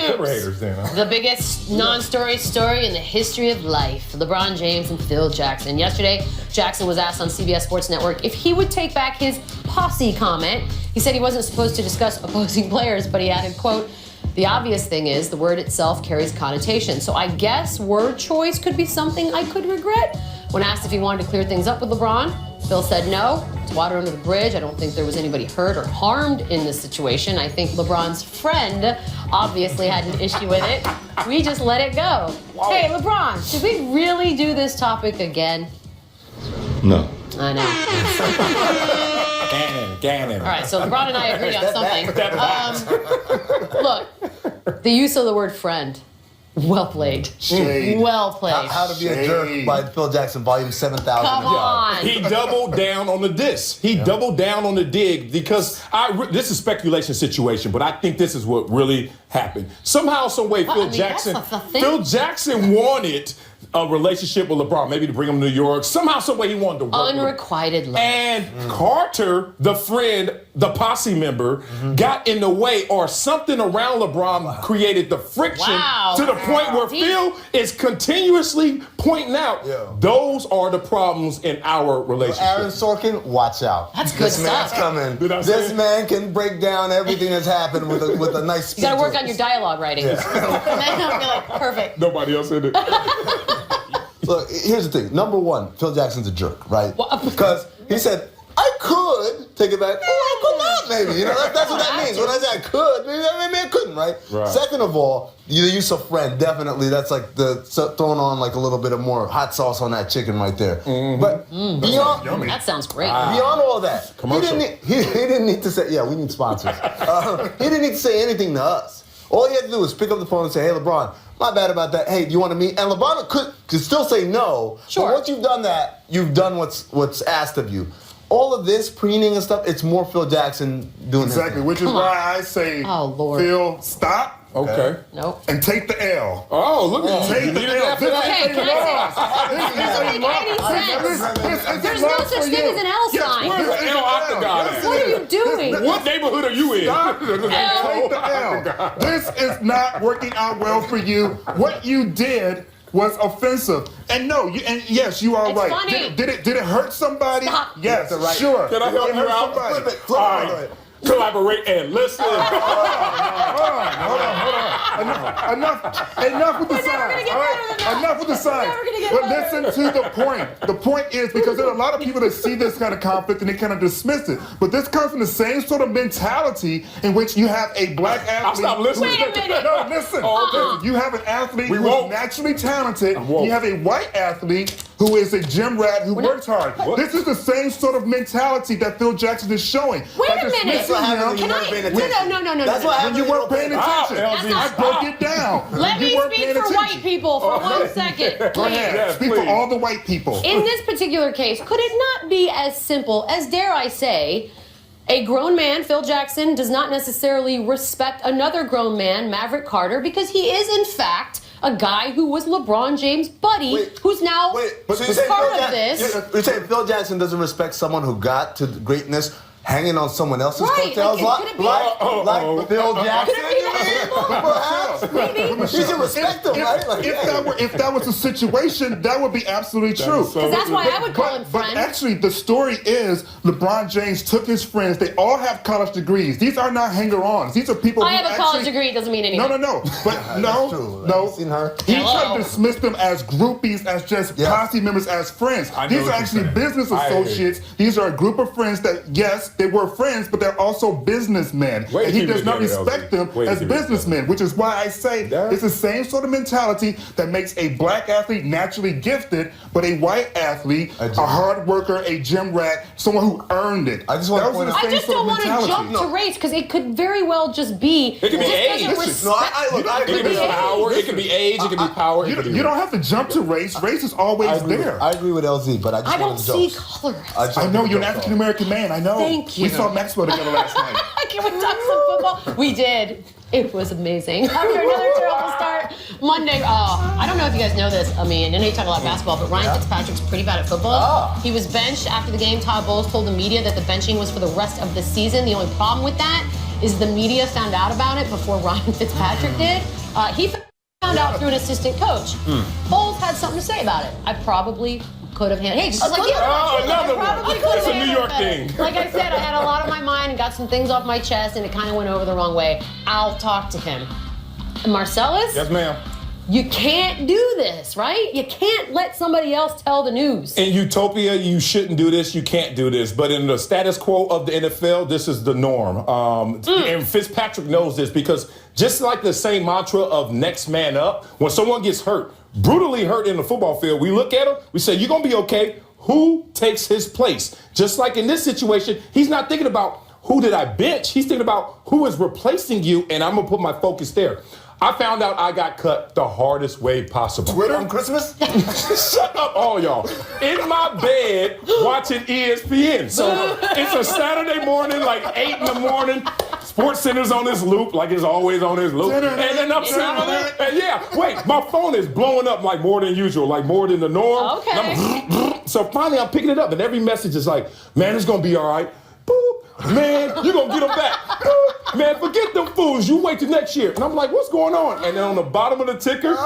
haters then, huh? The biggest non-story story in the history of life. LeBron James and Phil Jackson. Yesterday, Jackson was asked on CBS Sports Network if he would take back his posse comment. He said he wasn't supposed to discuss opposing players, but he added, quote, "The obvious thing is the word itself carries connotation. So I guess word choice could be something I could regret." When asked if he wanted to clear things up with LeBron, Phil said no. It's water under the bridge. I don't think there was anybody hurt or harmed in this situation. I think LeBron's friend obviously had an issue with it. We just let it go. Whoa. Hey, LeBron, should we really do this topic again? No. I know. Gannon. All right, so LeBron and I agree on something. Look, the use of the word friend. Well played. Shade. Well played. How to Be a Jerk by Phil Jackson, volume 7,000. Come on. He doubled down on the diss. He doubled down on the dig because this is speculation situation, but I think this is what really happened. Somehow, some way, Phil Jackson wanted a relationship with LeBron, maybe to bring him to New York. Somehow, some way, he wanted to work unrequited love. And Carter, the friend, the posse member, got in the way, or something around LeBron created the friction to the point where Phil is continuously pointing out those are the problems in our relationship. Aaron Sorkin, watch out. That's good stuff. This man's coming. This man can break down everything that's happened with a nice speech. You gotta work on your dialogue writing. And then I'll be like, perfect. Nobody else said it. Look, here's the thing. Number one, Phil Jackson's a jerk, right? Because he said, I could take it back. I could not, maybe. You know, that's what that means. When I say I could, maybe I couldn't, right? Second of all, the use of friend, definitely, that's like throwing on like a little bit of more hot sauce on that chicken right there. But beyond... That sounds great. Beyond all that, he didn't need to say, we need sponsors. He didn't need to say anything to us. All he had to do was pick up the phone and say, hey, LeBron, my bad about that. Hey, do you want to meet? And LeBron could still say no. Sure. But once you've done that, you've done what's asked of you. All of this preening and stuff, it's more Phil Jackson doing exactly, which is why I say, Phil, stop. Okay. Nope. And take the L. Oh, look at you. Take the L. Okay, can I say there's no such thing as an L sign. L octagon. What are you doing? What neighborhood are you in? Stop. Take the L. This is not working out well for you. What you did was offensive. And no, yes, you are right. Funny. Did it hurt somebody? Stop. Yes, sure. Can I help you out? Flip it. Collaborate and listen. Hold on. Enough with the signs. All right? Enough with the signs. But listen to the point. The point is because there are a lot of people that see this kind of conflict and they kind of dismiss it. But this comes from the same sort of mentality in which you have a black athlete. Stop listening. Wait a minute. No, listen. You have an athlete who is naturally talented. You have a white athlete who is a gym rat who works hard. This is the same sort of mentality that Phil Jackson is showing. Wait a minute. No. That's what when you weren't paying attention. I broke it down. Let me speak for white people for 1 second. Go ahead. Yes, speak for all the white people. In this particular case, could it not be as simple as, dare I say, a grown man, Phil Jackson, does not necessarily respect another grown man, Maverick Carter, because he is, in fact, a guy who was LeBron James' buddy, who's now part of this. You're saying Phil Jackson doesn't respect someone who got to greatness hanging on someone else's coattails, like Phil Jackson? Perhaps. You should respect him, right? If that was a situation, that would be absolutely true. Because that's why I would call him friend. But actually, the story is LeBron James took his friends. They all have college degrees. These are not hanger-ons. These are people who I have a college degree. It doesn't mean anything. No. But no. Seen her? He tried to dismiss them as groupies, as just posse members, as friends. These are actually business associates. These are a group of friends that, yes, they were friends, but they're also businessmen. And he does not respect them as businessmen, which is why I say it's the same sort of mentality that makes a black athlete naturally gifted, but a white athlete, a hard worker, a gym rat, someone who earned it. I just don't want to jump to race because it could very well just be. It could be age. It could be power. It could be age. It could be power. You don't have to jump to race. Race is always there. I agree with LZ, but I don't see color. I know you're an African American man. I know. Thank you. We saw Maxwell together last night. Can we talk some football? We did. It was amazing. After another terrible start, Monday. I don't know if you guys know this. I mean, I know you talk a lot of basketball, but Ryan Fitzpatrick's pretty bad at football. He was benched after the game. Todd told the media that the benching was for the rest of the season. The only problem with that is the media found out about it before Ryan Fitzpatrick did. He found out through an assistant coach. Foles had something to say about it. I probably could have handled. Hey, just like another one. It's a New York thing. Like I said, I had a lot on my mind and got some things off my chest, and it kind of went over the wrong way. I'll talk to him. Marcellus? Yes, ma'am. You can't do this, right? You can't let somebody else tell the news. In utopia, you shouldn't do this. You can't do this. But in the status quo of the NFL, this is the norm. And Fitzpatrick knows this because just like the same mantra of next man up, when someone gets hurt, brutally hurt in the football field, we look at him, we say, you're going to be okay. Who takes his place? Just like in this situation, he's not thinking about who did I bench. He's thinking about who is replacing you, and I'm going to put my focus there. I found out I got cut the hardest way possible. Twitter on Christmas? Shut up, all y'all. In my bed watching ESPN. So it's a Saturday morning, like 8 in the morning. SportsCenter's on this loop, like it's always on this loop. And then I'm sitting there, wait, my phone is blowing up like more than usual, like more than the norm. Okay. So finally I'm picking it up, and every message is like, man, it's gonna be all right. Boop. Man, you're gonna get them back. Boop. Man, forget them fools. You wait till next year. And I'm like, what's going on? And then on the bottom of the ticker,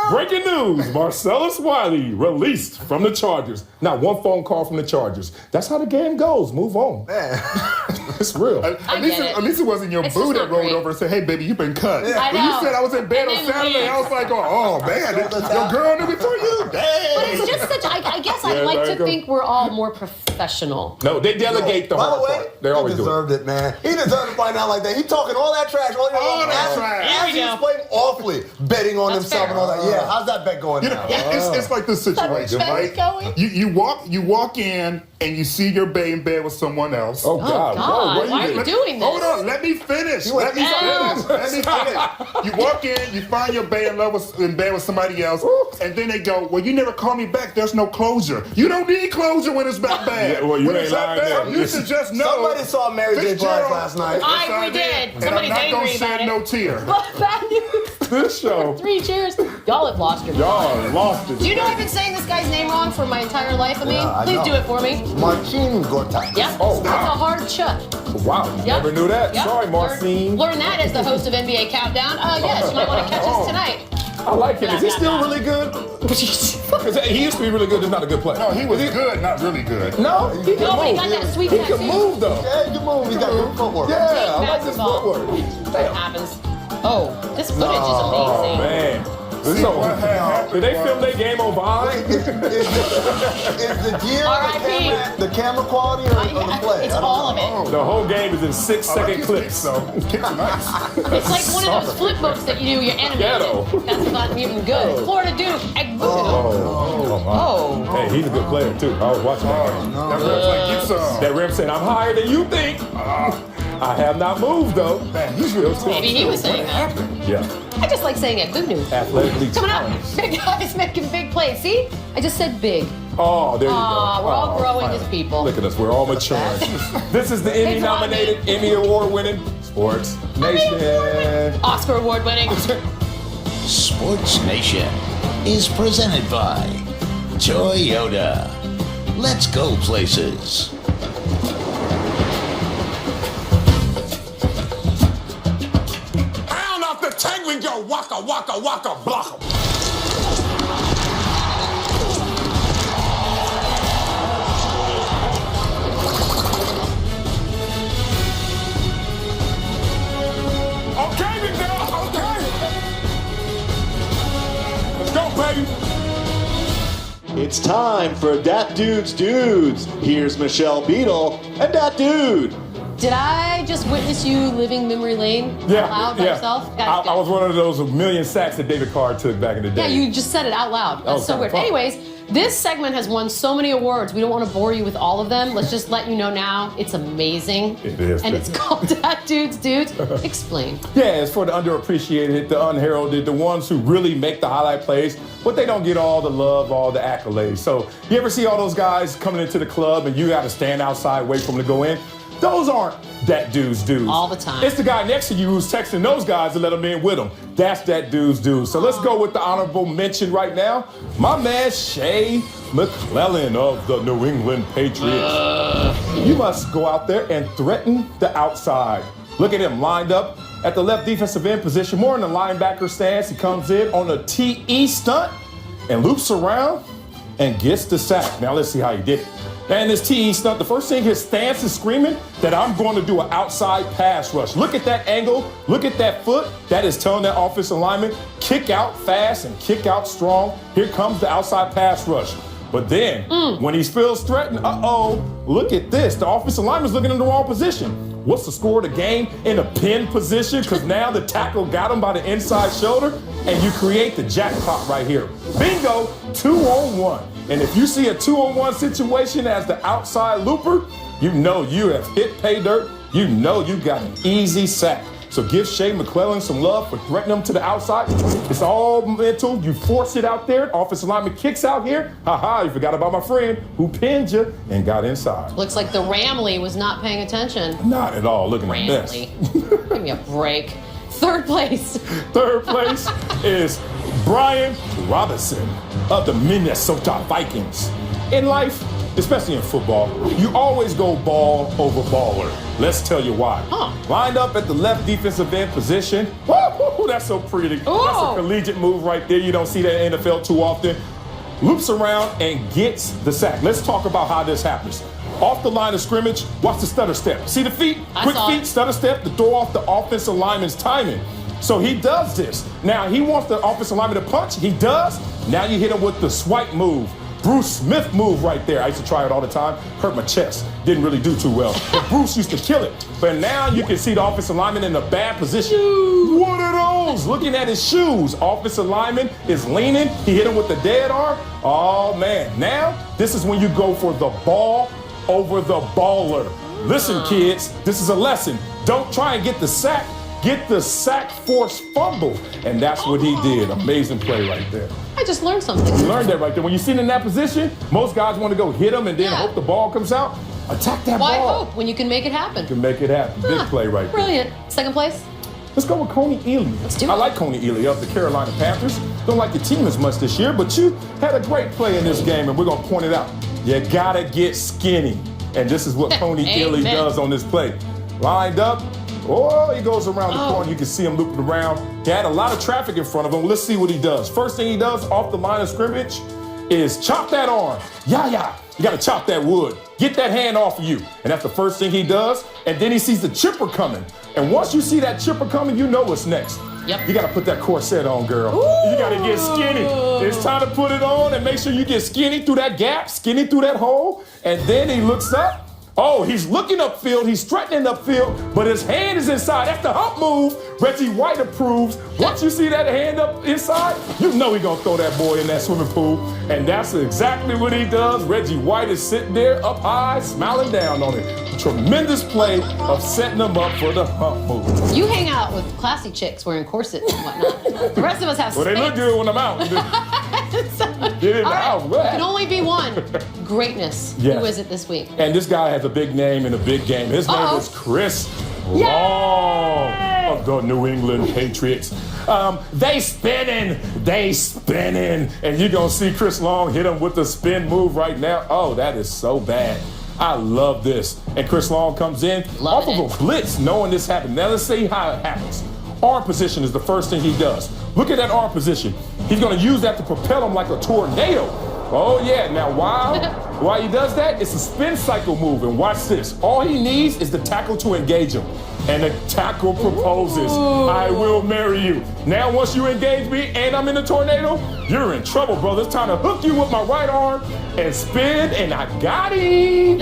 breaking news, Marcellus Wiley released from the Chargers. Not one phone call from the Chargers. That's how the game goes. Move on. Man. It's real. At least it wasn't your boo that rolled over and said, hey, baby, you've been cut. Yeah. I know. When you said I was in bed on Saturday, I was like, oh man, your girl knew before you? Dang. But it's just such, I guess I'd like to think we're all more professional. No, they delegate the hard part. They always he deserved it, man. He deserved to find out like that. He talking all that trash. All that trash. He was playing awfully, betting on That's himself fair. and all that. Yeah, how's that bet going now? It's like this situation, right? You walk in and you see your bae in bed with someone else. Oh, God. Whoa, Why are you doing this? Hold on, let me finish. Let me finish. You walk in, you find your bae in bed with somebody else, and then they go, well, you never call me back. There's no closure. You don't need closure when it's that bad. Yeah, well, you when ain't it's that lying bad, there. you should just know. Somebody saw Mary J. Blige last night. We did. And Somebody's I'm not angry gonna about shed it. no tear. Bad news. This show. 3 cheers. Y'all have lost your mind. Y'all lost it. Do you know I've been saying this guy's name wrong for my entire life? I mean, I please know. do it for me. Marcin Gortat. Yep. Oh, That's a hard chuck. Wow. Yep. Never knew that. Yep. Sorry, Marcin. Learn that as the host of NBA Countdown. Yes, you might want to catch us tonight. I like him. Is he still really good? Because he used to be really good, just not a good player. No, he was good, not really good. No, he can No, but he move. got that sweet He tattoo. can move, though. Yeah, he can move. He's got good footwork. Yeah, I like his Basketball. footwork. That happens. Oh, this footage is amazing. Man. See So, what happened did they was- film their game on Vine? Is the gear R.I.P. the camera quality or the play? It's I don't all know. of it. The whole game is in 6-second clips. So, kicks are nice. It's like one of those flip books that you do, you're animated. Ghetto. That's not even good. Florida Duke. Oh. Hey, he's a good player, too. I was watching that game. That was like, get some. That rim said, I'm higher than you think. I have not moved, though. Man, he's real too. Maybe he was saying that. Yeah. I just like saying it. Good news. Athletically Coming up, challenged. big guys making big plays. See? I just said big. Oh, there you go. We're all growing finally. as people. Look at us. We're all maturing. This is the Emmy-nominated, Emmy Award-winning Sports Nation. Oscar award winning. Sports Nation is presented by Toyota. Let's go places. Pound off the tank, we go waka, waka, waka, block 'em. Okay, big girl, okay. Let's go, baby. It's time for Dat Dude's Dudes. Here's Michelle Beadle and Dat Dude. Did I just witness you living memory lane out loud by yourself? I was one of those million sacks that David Carr took back in the day. Yeah, you just said it out loud. That's was so kinda weird. fun. Anyways, this segment has won so many awards. We don't want to bore you with all of them. Let's just let you know now. It's amazing. It is. And it's called Dat Dude's Dudes. Explain. Yeah, it's for the underappreciated, the unheralded, the ones who really make the highlight plays, but they don't get all the love, all the accolades. So you ever see all those guys coming into the club and you got to stand outside, wait for them to go in? Those aren't that dude's dudes. All the time. It's the guy next to you who's texting those guys to let them in with them. That's that dude's dude. So let's go with the honorable mention right now. My man, Shea McClellan of the New England Patriots. You must go out there and threaten the outside. Look at him lined up at the left defensive end position, more in the linebacker stance. He comes in on a TE stunt and loops around and gets the sack. Now let's see how he did it. And this TE stunt, the first thing, his stance is screaming that I'm going to do an outside pass rush. Look at that angle. Look at that foot. That is telling that offensive lineman, kick out fast and kick out strong. Here comes the outside pass rush. But then, when he feels threatened, look at this. The offensive lineman's looking in the wrong position. What's the score of the game? In a pin position, because now the tackle got him by the inside shoulder, and you create the jackpot right here. Bingo, 2-on-1. And if you see a 2-on-1 situation as the outside looper, you know you have hit pay dirt. You know you got an easy sack. So give Shea McClellan some love for threatening him to the outside. It's all mental. You force it out there. Offensive lineman kicks out here. You forgot about my friend who pinned you and got inside. Looks like the Ramley was not paying attention. Not at all. Looking at this. Give me a break. Third place. Third place is Brian Robinson of the Minnesota Vikings. In life, especially in football, you always go ball over baller. Let's tell you why. Lined up at the left defensive end position. Woo, that's so pretty. That's a collegiate move right there. You don't see that in the NFL too often. Loops around and gets the sack. Let's talk about how this happens. Off the line of scrimmage, watch the stutter step. See the feet? Quick feet, stutter step to throw off the offensive lineman's timing. So he does this. Now he wants the offensive lineman to punch. He does. Now you hit him with the swipe move. Bruce Smith move right there. I used to try it all the time. Hurt my chest. Didn't really do too well. But Bruce used to kill it. But now you can see the offensive lineman in a bad position. One of those. Looking at his shoes. Offensive lineman is leaning. He hit him with the dead arm. Oh, man. Now, this is when you go for the ball over the baller. Listen, kids, this is a lesson. Don't try and get the sack. Get the sack force fumble. And that's what he did. Amazing play right there. I just learned something. You learned that right there. When you see it in that position, most guys want to go hit him and then hope the ball comes out. Attack that Why ball. hope when you can make it happen? You can make it happen. Big play right there. Brilliant. Second place? Let's go with Coney Ealy. Let's do it. I like Coney Ealy of the Carolina Panthers. Don't like the team as much this year, but you had a great play in this game, and we're going to point it out. You got to get skinny. And this is what Coney Ealy does on this play. Lined up. Oh, he goes around the corner. You can see him looping around. He had a lot of traffic in front of him. Let's see what he does. First thing he does off the line of scrimmage is chop that arm. You got to chop that wood. Get that hand off of you. And that's the first thing he does. And then he sees the chipper coming. And once you see that chipper coming, you know what's next. Yep. You got to put that corset on, girl. You got to get skinny. It's time to put it on and make sure you get skinny through that gap, skinny through that hole. And then he looks up. Oh, he's looking upfield, he's threatening upfield, but his hand is inside. That's the hump move Reggie White approves. Once you see that hand up inside, you know he's gonna throw that boy in that swimming pool. And that's exactly what he does. Reggie White is sitting there up high, smiling down on it. Tremendous play of setting him up for the hump move. You hang out with classy chicks wearing corsets and whatnot. The rest of us have Well, they look good when I'm out. Get in the house. There can only be one. Greatness. Yes. Who is it this week? And this guy has a big name in a big game. His name is Chris Long of the New England Patriots. They spinning. And you're going to see Chris Long hit him with the spin move right now. Oh, that is so bad. I love this. And Chris Long comes in off of a blitz knowing this happened. Now let's see how it happens. Arm position is the first thing he does. Look at that arm position. He's going to use that to propel him like a tornado. Oh, yeah. Now, why he does that, it's a spin cycle move. And watch this. All he needs is the tackle to engage him. And the tackle proposes, I will marry you. Now, once you engage me and I'm in a tornado, you're in trouble, brother. It's time to hook you with my right arm and spin, and I got him.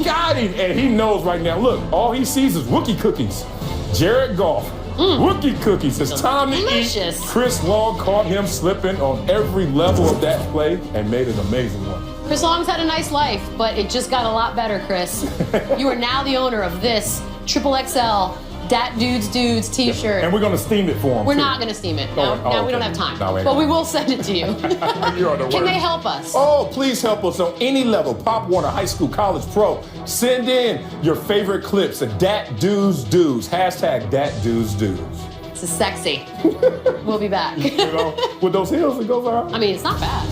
Got him. And he knows right now, look, all he sees is rookie cookies. Jared Goff. Rookie cookies. It's time to eat. Chris Long caught him slipping on every level of that play and made an amazing one. Chris Long's had a nice life, but it just got a lot better, Chris. You are now the owner of this XXL Dat Dudes t-shirt. And we're going to steam it for him. We're not going to steam it. Now we don't have time. But we will send it to you. Can they help us? Oh, please help us on any level. Pop Warner, high school, college, pro. Send in your favorite clips of Dat Dudes. Hashtag Dat Dudes. This is sexy. We'll be back. With those heels, it goes all right. I mean, it's not bad.